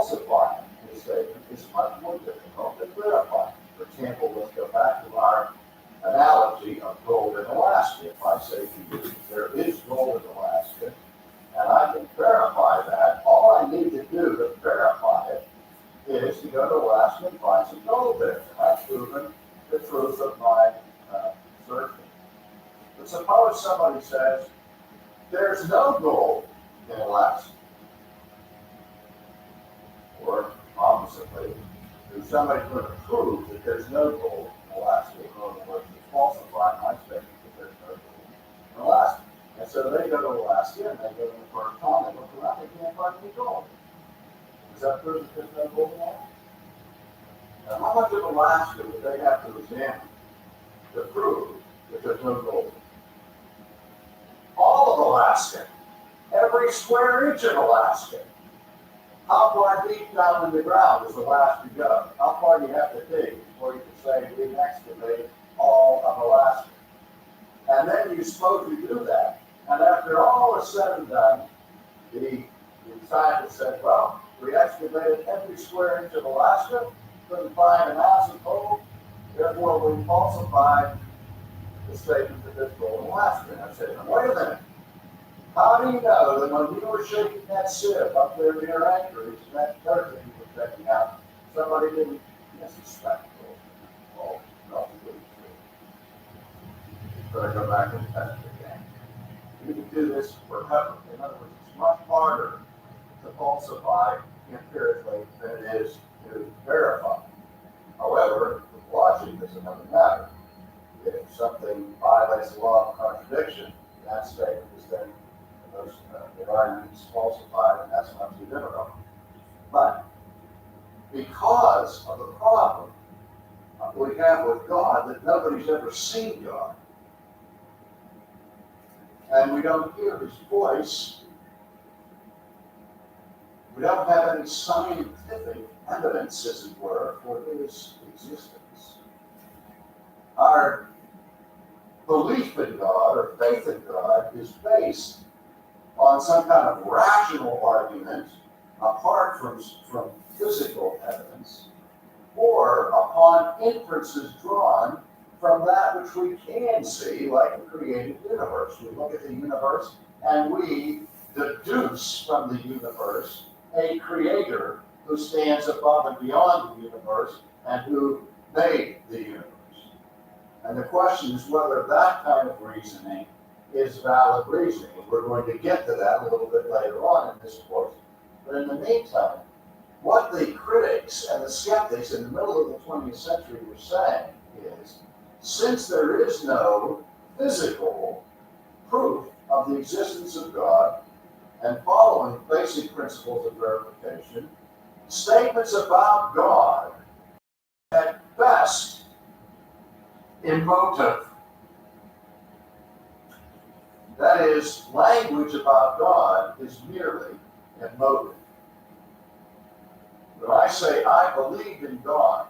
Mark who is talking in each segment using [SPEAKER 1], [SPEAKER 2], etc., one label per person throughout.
[SPEAKER 1] falsifying his statement is much more difficult than verifying. For example, let's go back to our analogy of gold in Alaska. If I say to you, there is gold in Alaska, and I can verify that, all I need to do to verify it is to go to Alaska and find some gold there. I've proven the truth of my assertion. But suppose somebody says, there's no gold in Alaska. Or oppositely, if somebody's going to prove that there's no gold in Alaska, in other words, it's falsifying my statement that there's no gold in Alaska. And so they go to Alaska and they go to the first time, they look around, they can't find any gold. Does that prove that there's no gold in Alaska? Now, how much of Alaska would they have to examine to prove that there's no gold? All of Alaska, every square inch of Alaska. How far deep down in the ground does Alaska go? How far do you have to dig before you can say we've excavated all of Alaska? And then you suppose you do that, and after all is said and done, the scientists said, well, we excavated every square inch of Alaska, couldn't find an ounce of gold, therefore we falsified the statement that there's gold in Alaska. And I said, wait a minute. How do you know that when you were shaking that sieve up there near Anchorage, that dirt that you were taking out, somebody didn't suspect gold? Oh, probably true. Better go back and test it again. You can do this forever. In other words, it's much harder to falsify empirically than it is to verify. However, with logic is another matter. If something violates the law of contradiction, that statement is then the argument is falsified, and that's not too difficult. But because of the problem we have with God, that nobody's ever seen God, and we don't hear his voice, we don't have any scientific evidence, as it were, for his existence. Our belief in God or faith in God is based on some kind of rational argument apart from physical evidence, or upon inferences drawn from that which we can see, like the created universe. We look at the universe and we deduce from the universe a creator who stands above and beyond the universe and who made the universe. And the question is whether that kind of reasoning is valid reasoning. We're going to get to that a little bit later on in this course. But in the meantime, what the critics and the skeptics in the middle of the 20th century were saying is, since there is no physical proof of the existence of God, and following basic principles of verification, statements about God at best emotive. That is, language about God is merely emotive. When I say I believe in God,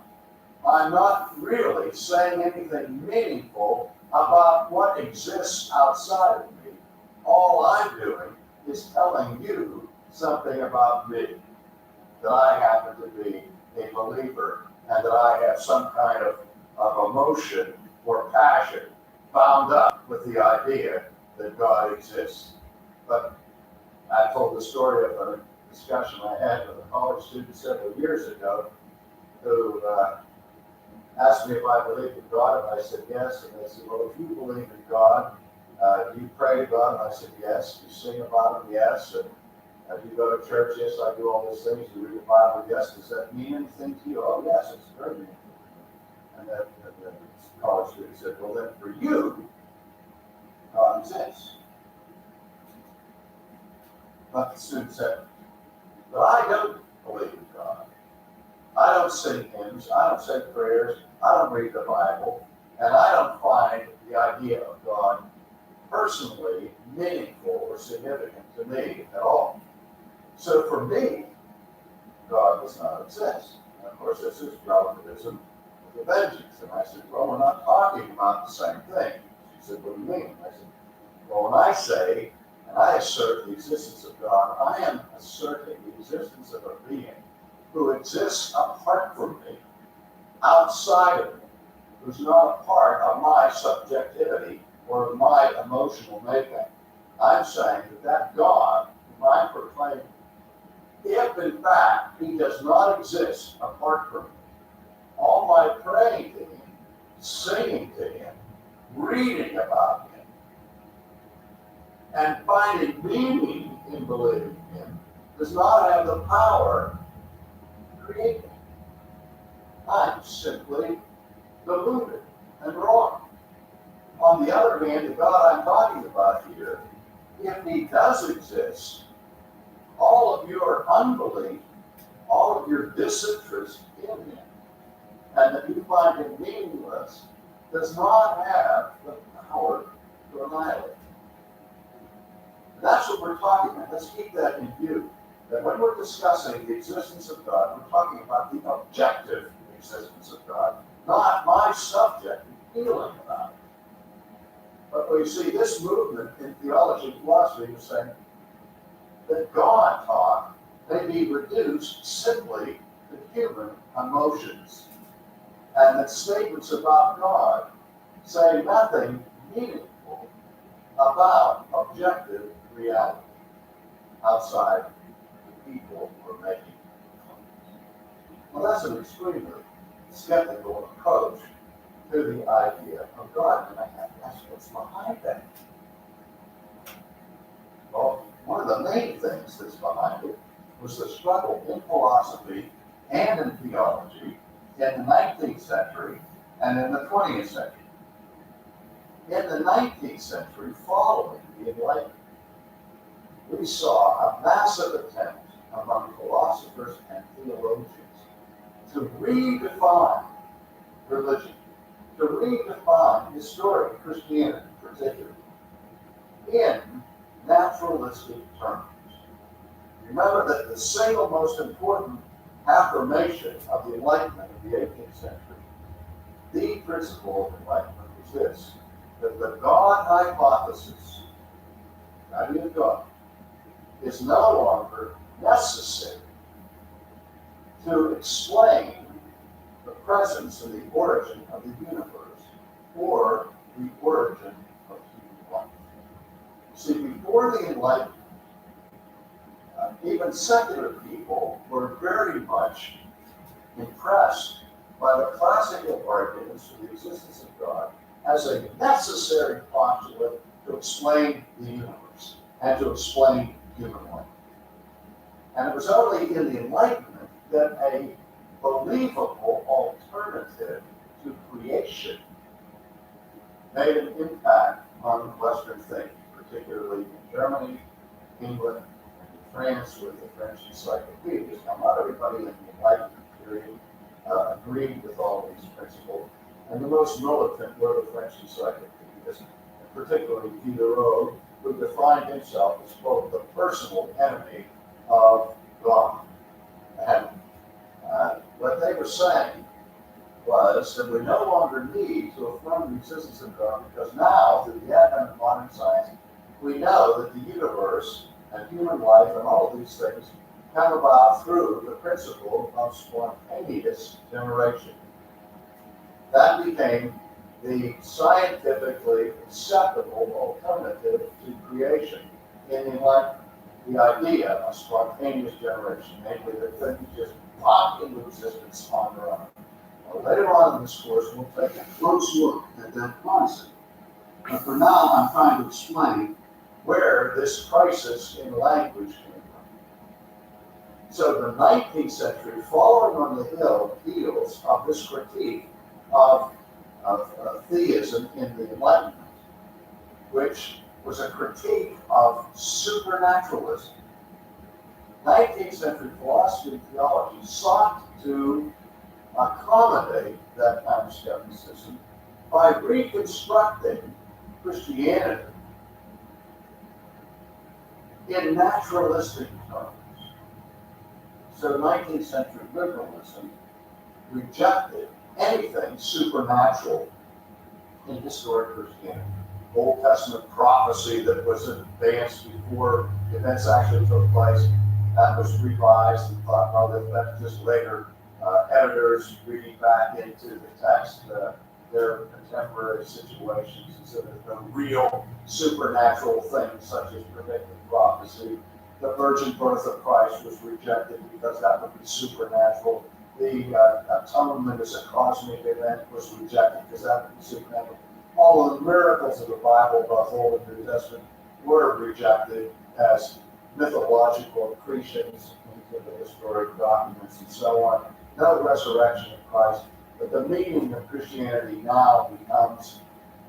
[SPEAKER 1] I'm not really saying anything meaningful about what exists outside of me. All I'm doing is telling you something about me, that I happen to be a believer and that I have some kind of emotion or passion bound up with the idea that God exists. But I told the story of a discussion I had with a college student several years ago who asked me if I believed in God, and I said yes. And they said, well, if you believe in God, do you pray to God? And I said yes. You sing about him? Yes. And do you go to church? Yes, I do all those things. You read the Bible? Yes. Does that mean anything to you? Oh, yes, it's very meaningful. And the college student said, well, then for you, God exists. But the student said, but I don't believe in God. I don't sing hymns. I don't say prayers. I don't read the Bible. And I don't find the idea of God personally meaningful or significant to me at all. So for me, God does not exist. And of course, this is relativism with a vengeance. And I said, well, we're not talking about the same thing. She said, what do you mean? I said, well, when I say and I assert the existence of God, I am asserting the existence of a being who exists apart from me, outside of me, who's not a part of my subjectivity or my emotional makeup. I'm saying that God, whom I proclaim, if in fact he does not exist apart from me, all my praying to him, singing to him, reading about him, and finding meaning in believing him, does not have the power to create me. I'm simply deluded and wrong. On the other hand, the God I'm talking about here, if he does exist, all of your unbelief, all of your disinterest in him, and that you find him meaningless, does not have the power to annihilate. That's what we're talking about. Let's keep that in view. That when we're discussing the existence of God, we're talking about the objective existence of God, not my subjective feeling about it. But we see this movement in theology and philosophy is saying that God talk may be reduced simply to human emotions, and that statements about God say nothing meaningful about objective reality outside the people who are making claims. Well, that's an extremely skeptical approach to the idea of God, and I have to ask what's behind that. Well, one of the main things that's behind it was the struggle in philosophy and in theology in the 19th century and in the 20th century. In the 19th century, following the Enlightenment, we saw a massive attempt among philosophers and theologians to redefine religion, to redefine historic Christianity particularly, in naturalistic terms. Remember that the single most important affirmation of the Enlightenment of the 18th century, the principle of Enlightenment, was this: that the God hypothesis, the idea of God, is no longer necessary to explain the presence and the origin of the universe or the origin of human life. See, before the Enlightenment, even secular people were very much impressed by the classical arguments for the existence of God as a necessary postulate to explain the universe and to explain human life. And it was only in the Enlightenment that a believable alternative to creation made an impact on Western thinking, particularly in Germany, England, and France with the French encyclopedias. Now, not everybody in the Enlightenment period agreed with all these principles, and the most militant were the French encyclopedias, and particularly Diderot, who defined himself as, quote, the personal enemy of God. And what they were saying was that we no longer need to affirm the existence of God because now, through the advent of modern science, we know that the universe and human life and all of these things come about through the principle of spontaneous generation. That became the scientifically acceptable alternative to creation in the Enlightenment. The idea of spontaneous generation, namely that things just pop into existence on their own. Well, later on in this course, we'll take a close look at that concept. But for now, I'm trying to explain where this crisis in language came from. So the 19th century, following on the heels of this critique of theism in the Enlightenment, which was a critique of supernaturalism. 19th century philosophy and theology sought to accommodate that kind of skepticism by reconstructing Christianity in naturalistic terms. So 19th century liberalism rejected anything supernatural in historic Christianity. Old Testament prophecy that was advanced before events actually took place, that was revised and thought, well, that just later editors reading back into the text their contemporary situations, and so there's no real supernatural things such as predictive prophecy. The virgin birth of Christ was rejected because that would be supernatural. The atonement as a cosmic event was rejected because that would be supernatural. All of the miracles of the Bible, both Old and New Testament, were rejected as mythological accretions into the historic documents and so on. No resurrection of Christ. But the meaning of Christianity now becomes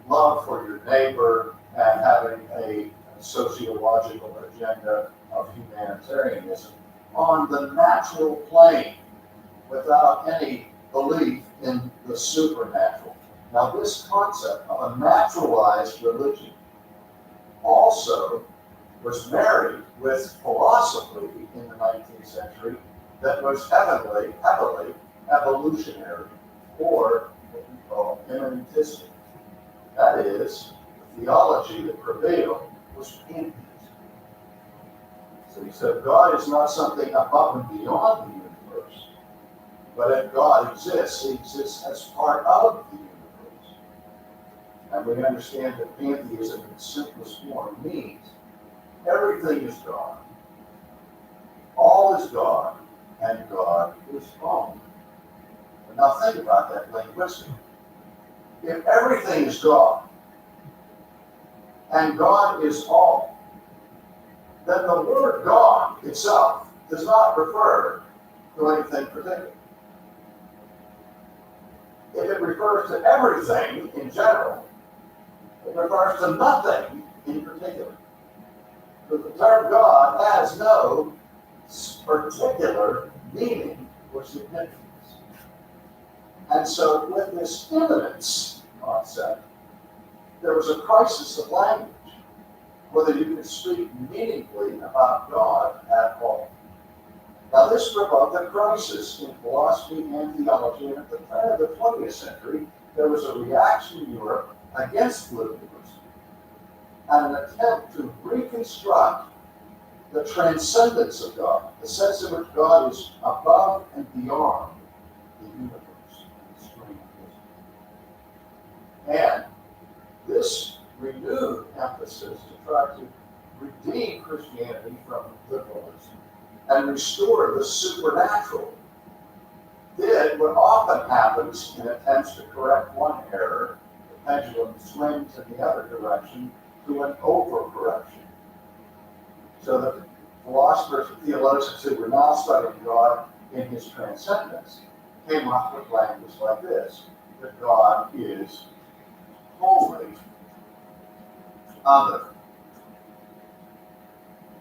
[SPEAKER 1] love for your neighbor and having a sociological agenda of humanitarianism on the natural plane without any belief in the supernatural. Now, this concept of a naturalized religion also was married with philosophy in the 19th century that was heavily evolutionary, or what we call immanentistic. That is, the theology that prevailed was pantheism. So he said God is not something above and beyond the universe, but if God exists, he exists as part of the universe. And we understand that pantheism in its simplest form means everything is God, all is God, and God is all. Now think about that linguistically. If everything is God, and God is all, then the word God itself does not refer to anything particular. If it refers to everything in general, it refers to nothing in particular. But the term God has no particular meaning or significance. And so with this immanence concept, there was a crisis of language, whether you could speak meaningfully about God at all. Now this provoked a crisis in philosophy and theology, and at the turn of the 20th century, there was a reaction in Europe against literalism and an attempt to reconstruct the transcendence of God, the sense in which God is above and beyond the universe. And this renewed emphasis to try to redeem Christianity from liberalism and restore the supernatural did what often happens in attempts to correct one error, the pendulum swings in the other direction to an overcorrection. So the philosophers and theologians who were now studying God in his transcendence came up with language like this, that God is wholly other.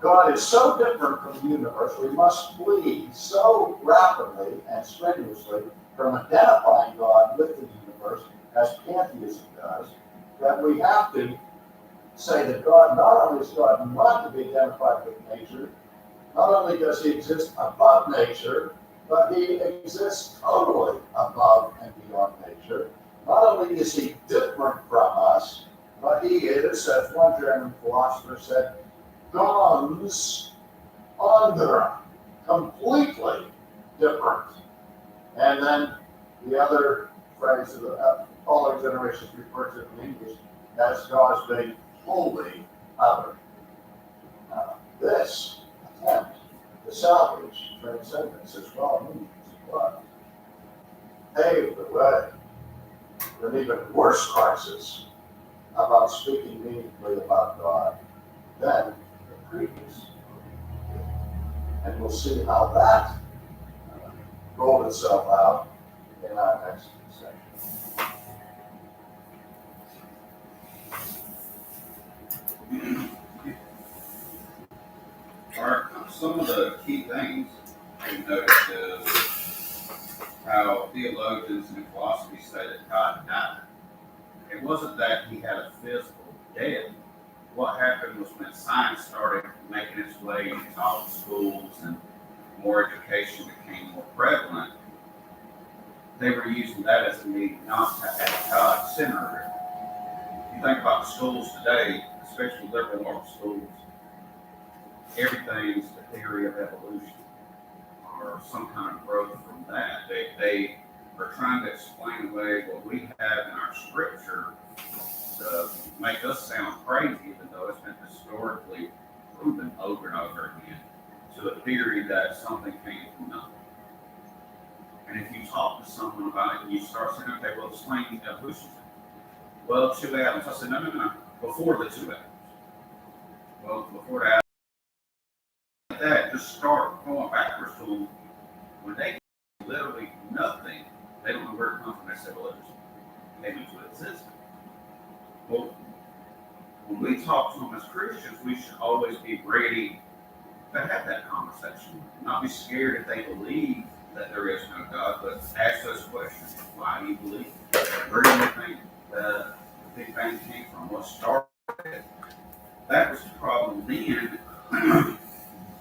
[SPEAKER 1] God is so different from the universe, we must flee so rapidly and strenuously from identifying God with the universe, as pantheism does, that we have to say that God not only is God not to be identified with nature, not only does he exist above nature, but he exists totally above and beyond nature. Not only is he different from us, but he is, as one German philosopher said, ganz andere, completely different. And then the other phrase that all our generations refer to in English as God being wholly other. This attempt to salvage transcendence as well means what? Paved the way for an even worse crisis about speaking meaningfully about God than the previous. And we'll see how that rolled itself out in our next section.
[SPEAKER 2] Some of the key things we've noticed is how theologians and philosophy say that God died. It wasn't that he had a physical death. What happened was when science started making its way into all schools and more education became more prevalent, they were using that as a need not to have God centered. You think about the schools today, especially liberal arts schools, everything's the theory of evolution. or some kind of growth from that. They are trying to explain away what we have in our scripture to make us sound crazy, even though it's been historically proven over and over again to a theory that something came from nothing. And if you talk to someone about it and you start saying, okay, well, explain evolution. Well, two atoms. I said, no. Before the two atoms. Well, before that, just start going backwards to them. When they literally nothing, they don't know where it comes from. They say, well, it just came into existence. Well, when we talk to them as Christians, we should always be ready to have that conversation. Not be scared if they believe that there is no God, but ask those questions. Why do you believe? Where do you think the Big Bang came from? What started it? That was the problem then.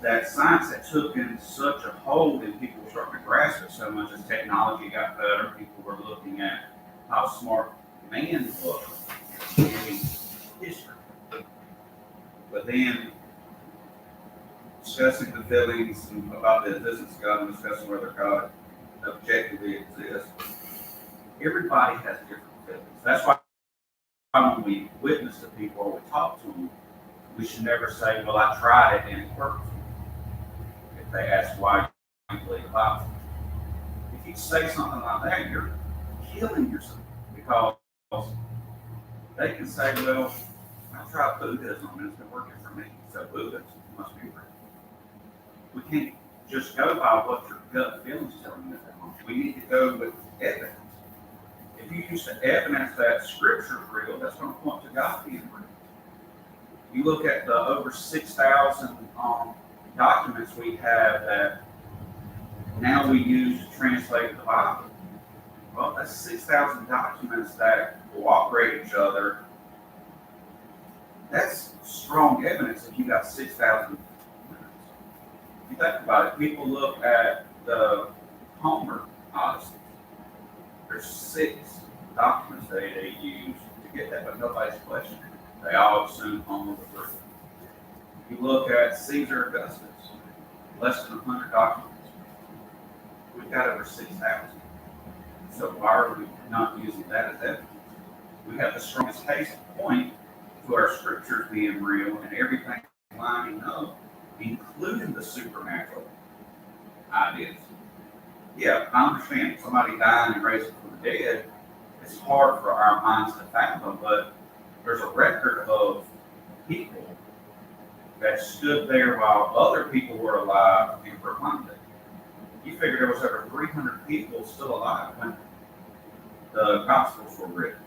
[SPEAKER 2] That science had taken such a hold and people were starting to grasp it so much as technology got better. People were looking at how smart man was in history. But then discussing the feelings about the existence of God and discussing whether God objectively exists, everybody has different feelings. That's why when we witness to people or we talk to them, we should never say, well, I tried it and it worked. If they ask why you believe the Bible. If you say something like that, you're killing yourself because they can say, well, I tried Buddhism and it's been working for me, so Buddhism must be real. We can't just go by what your gut feelings tell you. We need to go with evidence. If you use the evidence that Scripture is real, that's going to point to God being real. You look at the over 6,000 documents we have that now we use to translate the Bible. Well, that's 6,000 documents that cooperate each other. That's strong evidence if you got 6,000. If you think about it, people look at the Homer Odyssey. There's 6 documents they use to get that, but nobody's questioning it. They all assume Homer was real. If you look at Caesar Augustus, less than 100 documents. We've got over 6,000. So why are we not using that as evidence? We have the strongest case point to our scriptures being real and everything lining up, including the supernatural ideas. Yeah, I understand somebody dying and raising from the dead. It's hard for our minds to fathom, but there's a record of people that stood there while other people were alive and proclaimed it. You figure there was over 300 people still alive when the Gospels were written.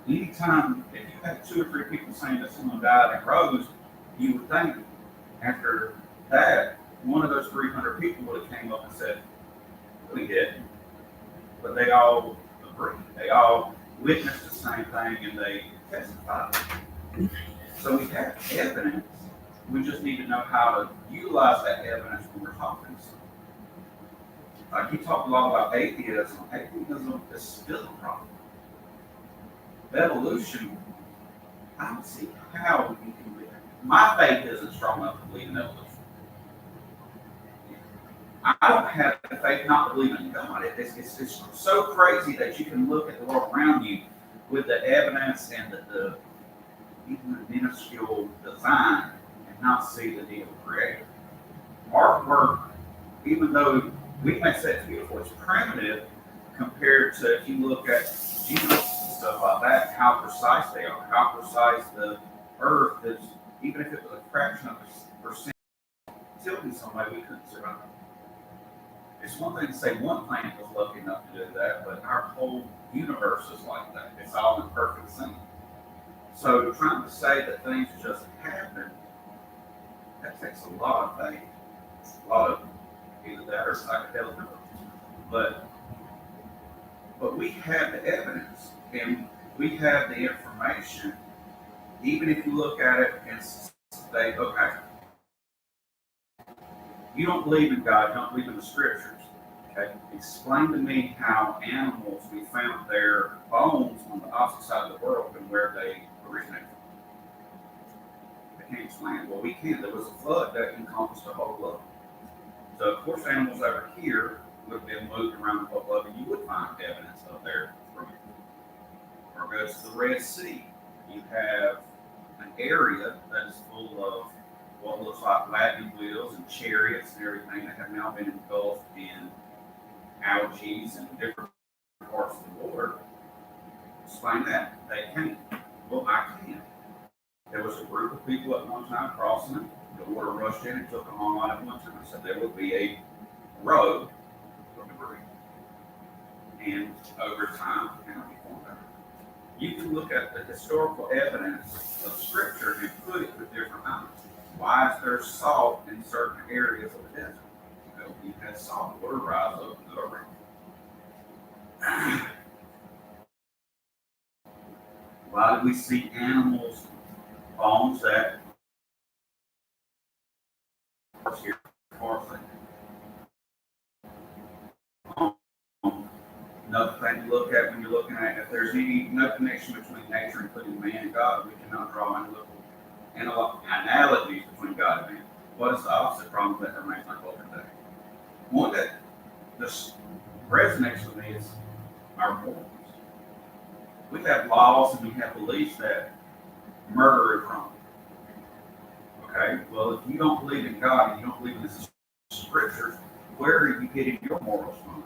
[SPEAKER 2] Anytime, if you had 2 or 3 people saying that someone died and rose, you would think after that, one of those 300 people would have came up and said, we did. But they all agreed. They all witnessed the same thing and they testified. So we have evidence. We just need to know how to utilize that evidence when we're talking to someone. Like you talk a lot about atheism. Atheism is still a problem. Evolution, I don't see how you can believe it. My faith isn't strong enough to believe in evolution. I don't have the faith not to believe in God. It's so crazy that you can look at the world around you with the evidence and the even the minuscule design and not see the deal creator. Artwork, even though we may say it's beautiful, it's primitive compared to if you look at Jesus and stuff like that, how precise they are, how precise the earth is, even if it was a fraction of a percent tilting somebody, we couldn't survive. It's one thing to say one planet was lucky enough to do that, but our whole universe is like that. It's all in perfect sync. So trying to say that things just happen, that takes a lot of faith, a lot of either that or psychedelic. But we have the evidence and we have the information. Even if you look at it and say, okay, you don't believe in God, you don't believe in the scriptures. Okay, explain to me how animals, we found their bones on the opposite side of the world and where they originated from. They can't explain it. Well, we can. There was a flood that encompassed the whole globe. So, of course, animals over here would have been moved around the whole globe, and you would find evidence of their fruit. Or go to the Red Sea. You have an area that is full of what looks like wagon wheels and chariots and everything that have now been engulfed in algae and different parts of the water. Explain that. They can't. Well, I can. There was a group of people at one time crossing it. The water rushed in and took them all out at one time. So there would be a road for debris. And over time, canal formed over. You can look at the historical evidence of Scripture and put it with different items. Why is there salt in certain areas of the desert? Well, you had salt water rise up and go around. Why do we see animals' bones that parts here, parts there? Another thing to look at when you're looking at if there's no connection between nature, including man and God, we cannot draw analogies between God and man. What is the opposite problem that remains in our culture today? One that just resonates with me is our morals. We have laws and we have beliefs that murder is wrong. Okay, well, if you don't believe in God and you don't believe in the Scriptures, where are you getting your morals from?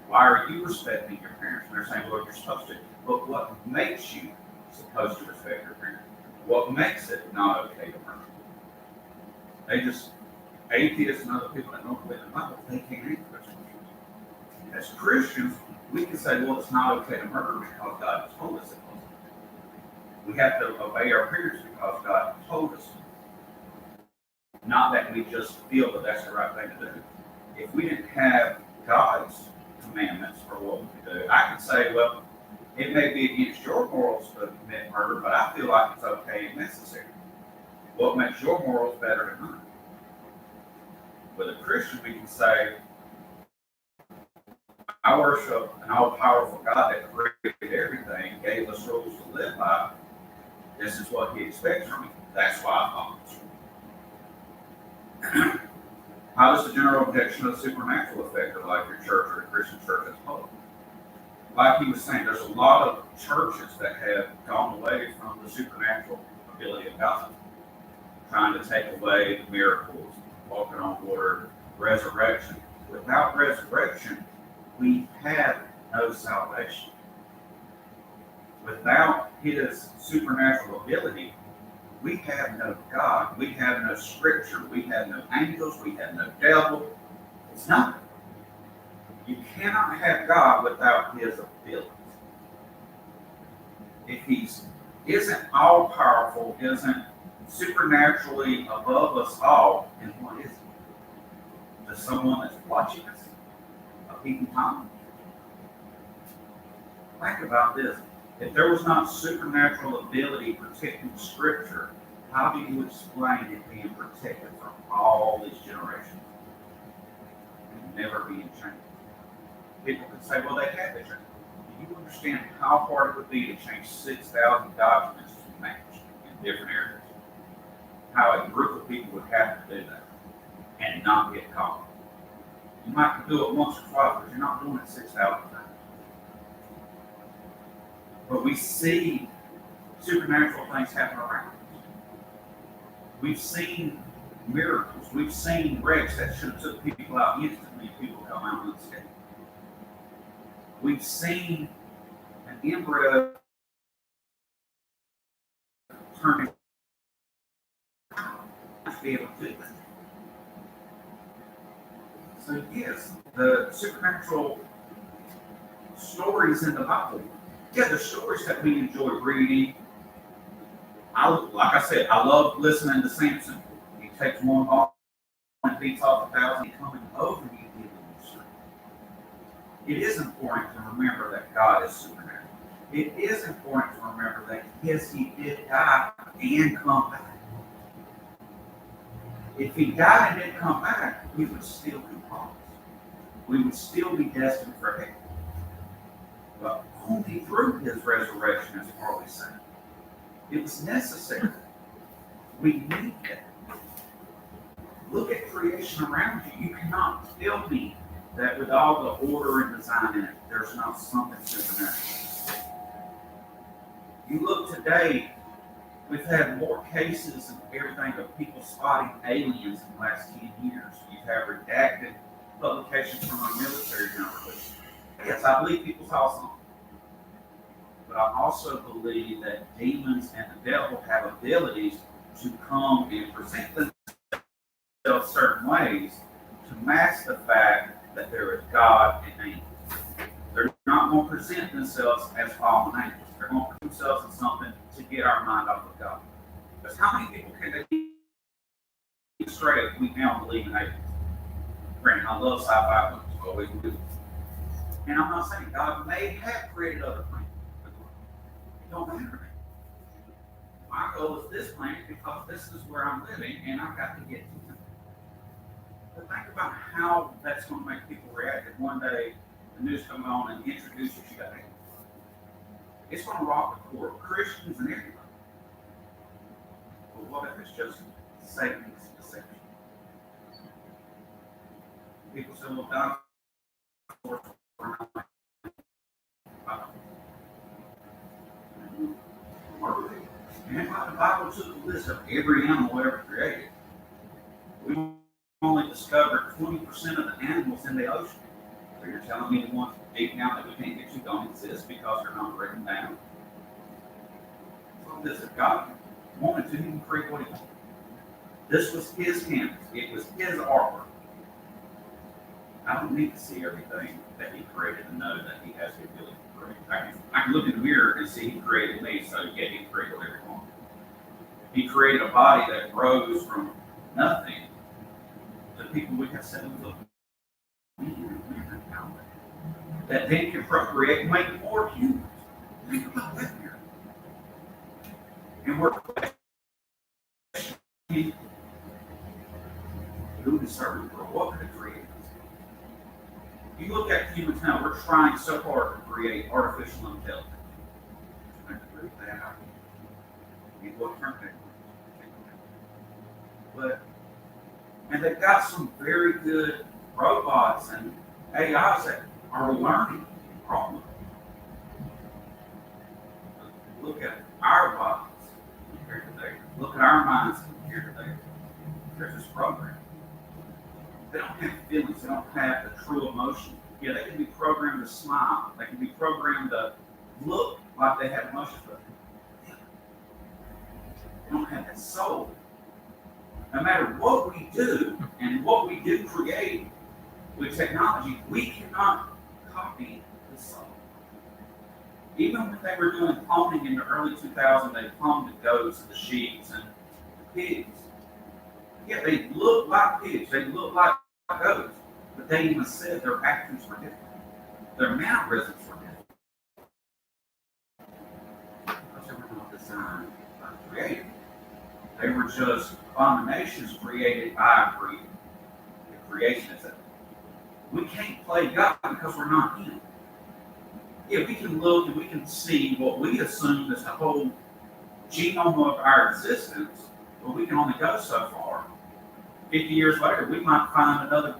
[SPEAKER 2] Why are you respecting your parents? And they're saying, well, you're supposed to. But what makes you supposed to respect your parents? What makes it not okay to murder? They just, atheists and other people that don't believe in the Bible, they can't answer those questions. As Christians, we can say, well, it's not okay to murder because God told us it wasn't. We have to obey our parents because God told us. Not that we just feel that that's the right thing to do. If we didn't have God's commandments for what we do, I could say, well, it may be against your morals to commit murder, but I feel like it's okay and necessary. What makes your morals better than mine? With a Christian, we can say, I worship an all-powerful God that created everything, gave us rules to live by. This is what He expects from me. That's why I follow Him. How does the general objection of the supernatural affect the life of your church or the Christian church as a whole? Like he was saying, there's a lot of churches that have gone away from the supernatural ability of God, trying to take away the miracles, walking on water, resurrection. Without resurrection, we have no salvation. Without His supernatural ability, we have no God, we have no Scripture, we have no angels, we have no devil. It's nothing. You cannot have God without His abilities. If He isn't all-powerful, isn't supernaturally above us all, then what is He? Just someone that's watching us, a peeping Tom? Think about this. If there was not supernatural ability protecting Scripture, how do you explain it being protected from all these generations and never being changed? People could say, well, they had to change. Do you understand how hard it would be to change 6,000 documents to match in different areas? How a group of people would have to do that and not get caught. You might do it once or twice, but you're not doing it 6,000 times. But we see supernatural things happen around us. We've seen miracles. We've seen wrecks that should have took people out instantly. People come out unscathed. We've seen an embryo turning to be able to do that. So yes, the supernatural stories in the Bible. Yeah, the stories that we enjoy reading. Like I said, I love listening to Samson. He takes one ball and beats off 1,000 coming over you, giving you strength. It is important to remember that God is supernatural. It is important to remember that yes, He did die and come back. If He died and didn't come back, we would still be lost. We would still be destined for hell. But only through His resurrection is Harley saying. It was necessary. We need that.
[SPEAKER 3] Look at creation around you. You cannot tell me that with all the order and design in it, there's not something supernatural. You look today, we've had more cases and everything of people spotting aliens in the last 10 years. You've had redacted publications from our military journalists. Yes, I believe people saw something. But I also believe that demons and the devil have abilities to come and present themselves certain ways to mask the fact that there is God and angels. They're not going to present themselves as fallen angels. They're going to put themselves in something to get our mind off of God. Because how many people can they get straight if we now believe in aliens? Granted, I love sci-fi movies, always do. And I'm not saying God may have created other planets. It don't matter to me. My goal is this planet because this is where I'm living and I've got to get to it. But think about how that's going to make people react if one day the news comes on and introduces you to aliens. It's going to rock the core of Christians and everybody. But what if it's just Satan's deception? People say, well, God, and why the Bible took a list of every animal ever created. We only discovered 20% of the animals in the ocean. So you're telling me the ones deep down that we can't get to don't exist because they're not written down? So this is God wanted to, he can create what he wanted. This was his canvas. It was his artwork. I don't need to see everything that he created to know that he has the ability to create. I can look in the mirror and see he created me, so yeah, he can create whatever he wanted. He created a body that rose from nothing to people we have said, look, that then can procreate and make more humans. Think about that here. And we're questioning who is serving for what could create. You look at humans now, we're trying so hard to create artificial intelligence. But, and they've got some very good robots and AIs that are learning from them. Look at our bodies here today. Look at our minds here today. There's this program. They don't have feelings. They don't have the true emotion. Yeah, they can be programmed to smile. They can be programmed to look like they have emotions, but they don't have that soul. No matter what we do and what we do create with technology, we cannot copy the soul. Even when they were doing cloning in the early 2000s, they cloned the goats and the sheep and the pigs. Yeah, they look like pigs. They look like goats. But they even said their actions were different. Their mannerisms were different. Because they were not designed by the Creator. They were just abominations created by the creationists. We can't play God because we're not Him. Yeah, we can look and we can see what we assume is the whole genome of our existence, but we can only go so far. 50 years later, we might find another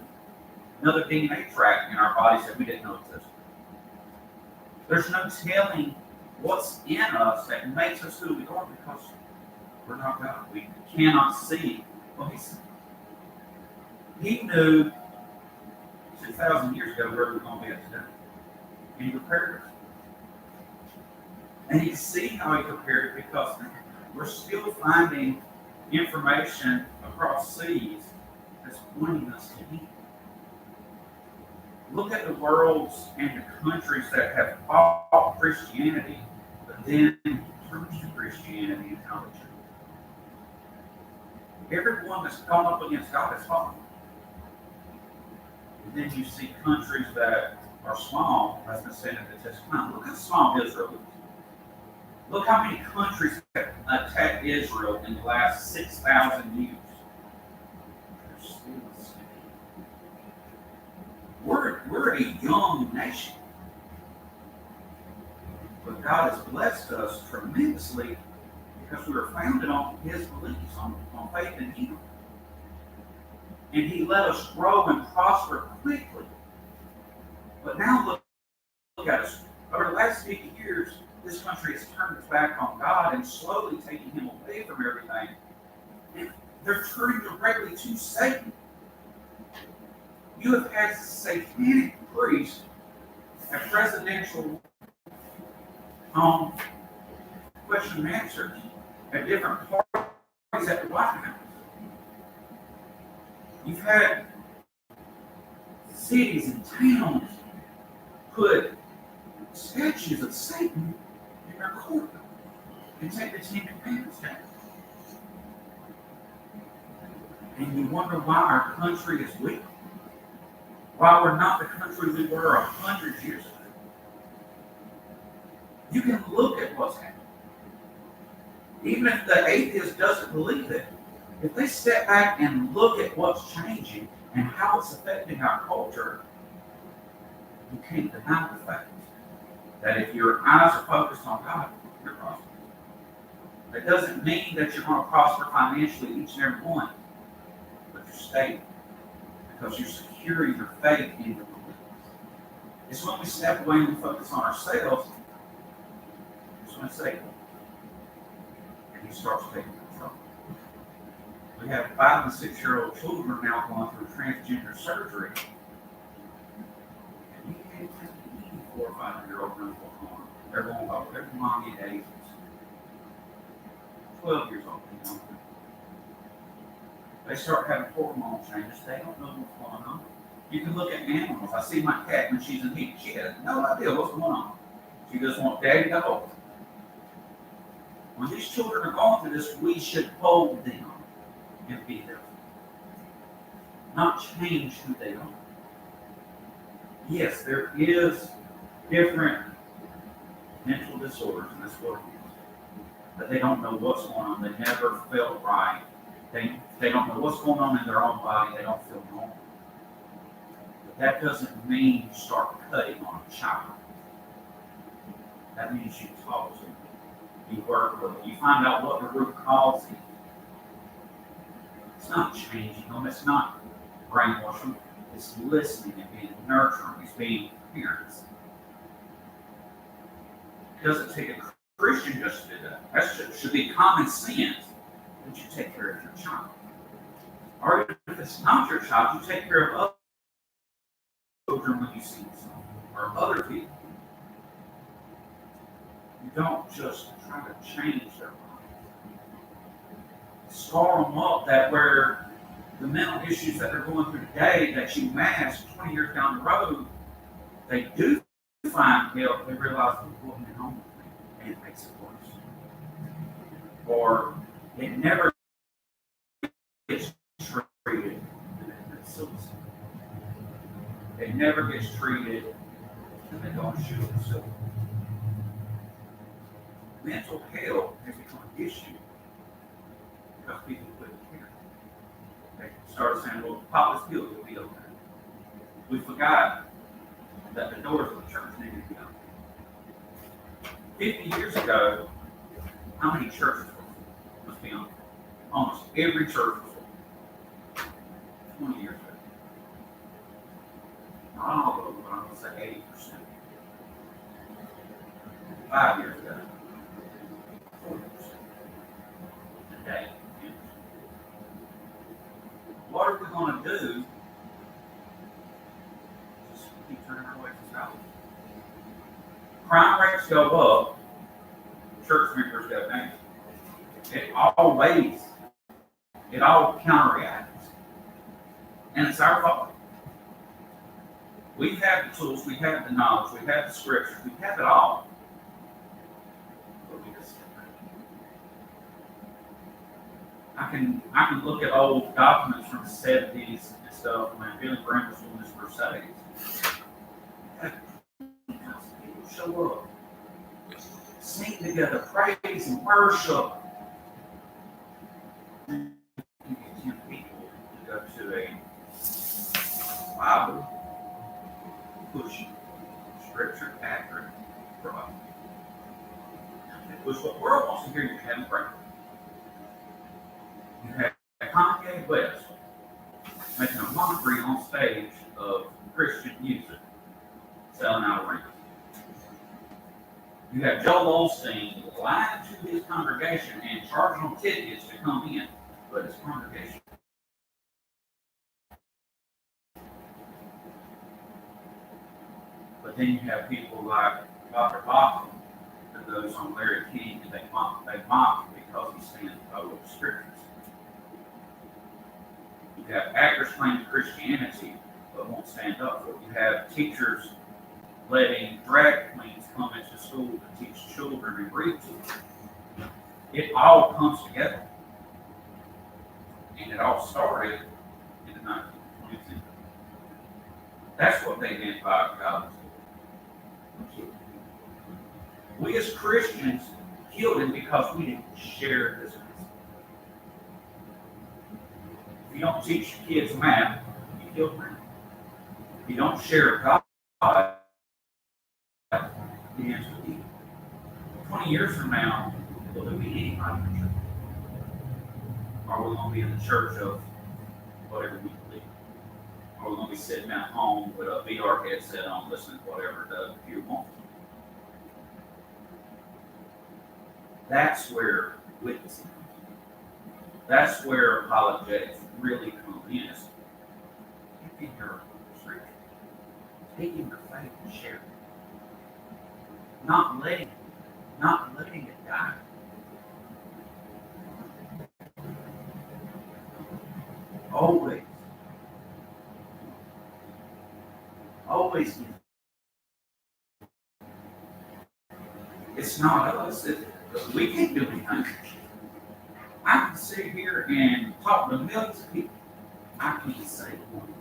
[SPEAKER 3] DNA track in our bodies that we didn't know existed. There's no telling what's in us that makes us who we are because we're not God. We cannot see what He said. He knew 2,000 years ago where we're going to be at today. And He prepared us. And you see how He prepared it because we're still finding information across seas that's pointing us to Him. Look at the worlds and the countries that have fought Christianity, but then turned to Christianity and how they change. Everyone that's gone up against God has fallen. And then you see countries that are small, as been said in the Testament. Look how small Israel is. Look how many countries have attacked Israel in the last 6,000 years. They're still the same. We're a young nation. But God has blessed us tremendously because we were founded on His beliefs, on faith in Him. And he let us grow and prosper quickly. But now look at us. Over the last 50 years, this country has turned its back on God and slowly taking him away from everything. And they're turning directly to Satan. You have had satanic priests at presidential question and answers at different parties at the White House. You've had cities and towns put statues of Satan in their courtyard and take the Ten Commandments down. And you wonder why our country is weak. Why we're not the country we were 100 years ago. You can look at what's happening. Even if the atheist doesn't believe it, if they step back and look at what's changing and how it's affecting our culture, you can't deny the fact that if your eyes are focused on God, you're prosperous. That doesn't mean that you're going to prosper financially, each and every one, but you're stable because you're securing your faith in your beliefs. It's when we step away and we focus on ourselves, it's when Satan and he starts taking control. We have 5 and 6-year-old children now going through transgender surgery. And you can't take any 4 or 5-year-old girl on. They're going over. They're mommy and ages. 12 years old, you know. They start having hormone changes. They don't know what's going on. You can look at animals. I see my cat when she's in heat. She has no idea what's going on. She just wants daddy to hold her. When these children are going through this, we should hold them and be there. Not change who they are. Yes, there is different mental disorders, and that's what it is. But they don't know what's going on. They never felt right. They don't know what's going on in their own body. They don't feel normal. But that doesn't mean you start cutting on a child. That means you talk to them. You work with them. You find out what the root cause is. It's not changing them. It's not brainwashing. It's listening and being nurturing. It's being parents. It doesn't take a Christian just to do that. That should be common sense that you take care of your child. Or even if it's not your child, you take care of other children when you see them, or other people. You don't just try to change their life. Scar them up that where the mental issues that they're going through today that you mask 20 years down the road, they do find help. They realize they're going home with me, and it makes it worse. Or it never gets treated as suicide. It never gets treated and they don't shoot themselves. Mental health has become an issue because people couldn't care. They started saying, well, pop this pill, you'll be okay. We forgot that the doors of the church needed to be open. 50 years ago, how many churches were full? Let's be honest. Almost every church was full. 20 years ago. Not all of them, but I'm going to say 80%. 5 years ago, 40%. Today, 10%. What are we going to do? Just keep turning our way from God. Crime rates go up, church members go down. It all counteracts. And it's our fault. We have the tools, we have the knowledge, we have the scriptures, we have it all. But we just I can look at old documents from the 70s and stuff when Billy Graham was doing his crusades. People show up, sing together, praise and worship. You get 10 people to go to a Bible pushing, scripture accurate product. Which what the world wants to hear you have prayer. You have Kanye West making a mockery on stage of Christian music, selling out arenas. You have Joel Osteen lying to his congregation and charging them tickets to come in, but his congregation. But then you have people like Dr. Bachman that goes on Larry King and they mock him because he stands over the scriptures. You have actors claiming Christianity but won't stand up for it. You have teachers letting drag queens come into school to teach children and read to them. It all comes together. And it all started in the 1920s. That's what they meant by God. We as Christians killed him because we didn't share his message. If you don't teach your kids math, you kill them. If you don't share God, the answer is evil. 20 years from now, will there be anybody in the church? Are we going to be in the church of whatever we believe? Are we going to be sitting at home with a VR headset on, listening to whatever Doug Pew wants? That's where witnessing comes in. That's where apologetics really come in. Is taking your scripture, taking your faith and sharing it. Not letting it die. Always it's not us. We can't do anything. I can sit here and talk to millions of people. I can't say one.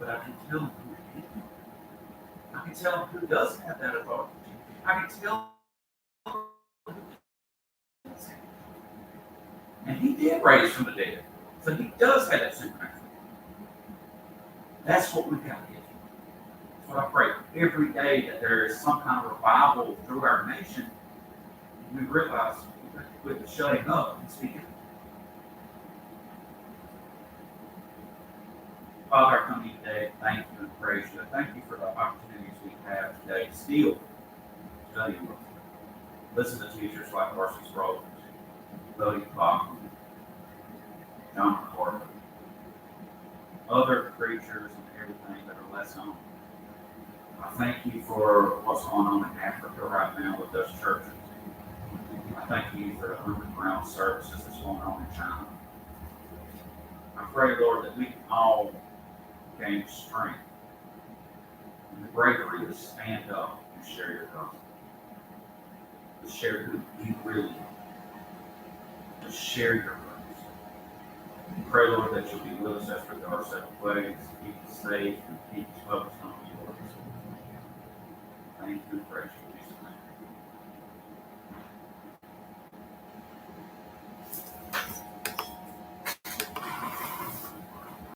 [SPEAKER 3] But I can tell them who can. I can tell them who does have that authority. I can tell them who does have it. And he did raise from the dead. So he does have that supernatural. That's what we've got to get. That's what I pray every day, that there is some kind of revival through our nation. And we realize we have to quit shutting up and speaking. Father, I come to you today, thank you and praise you. Thank you for the opportunities we have today to still study your word. Listen to teachers like Marcy Sproul, Bodie Bachman, John McCarter, other preachers and everything that are less known. I thank you for what's going on in Africa right now with those churches. I thank you for the underground services that's going on in China. I pray, Lord, that we can all gain strength and the bravery to stand up and share your gospel, to share who you really are, to share your purpose. I pray, Lord, that you'll be with us as regards separate ways, keep us safe and keep us focused on you, Lord. Thank you and praise you.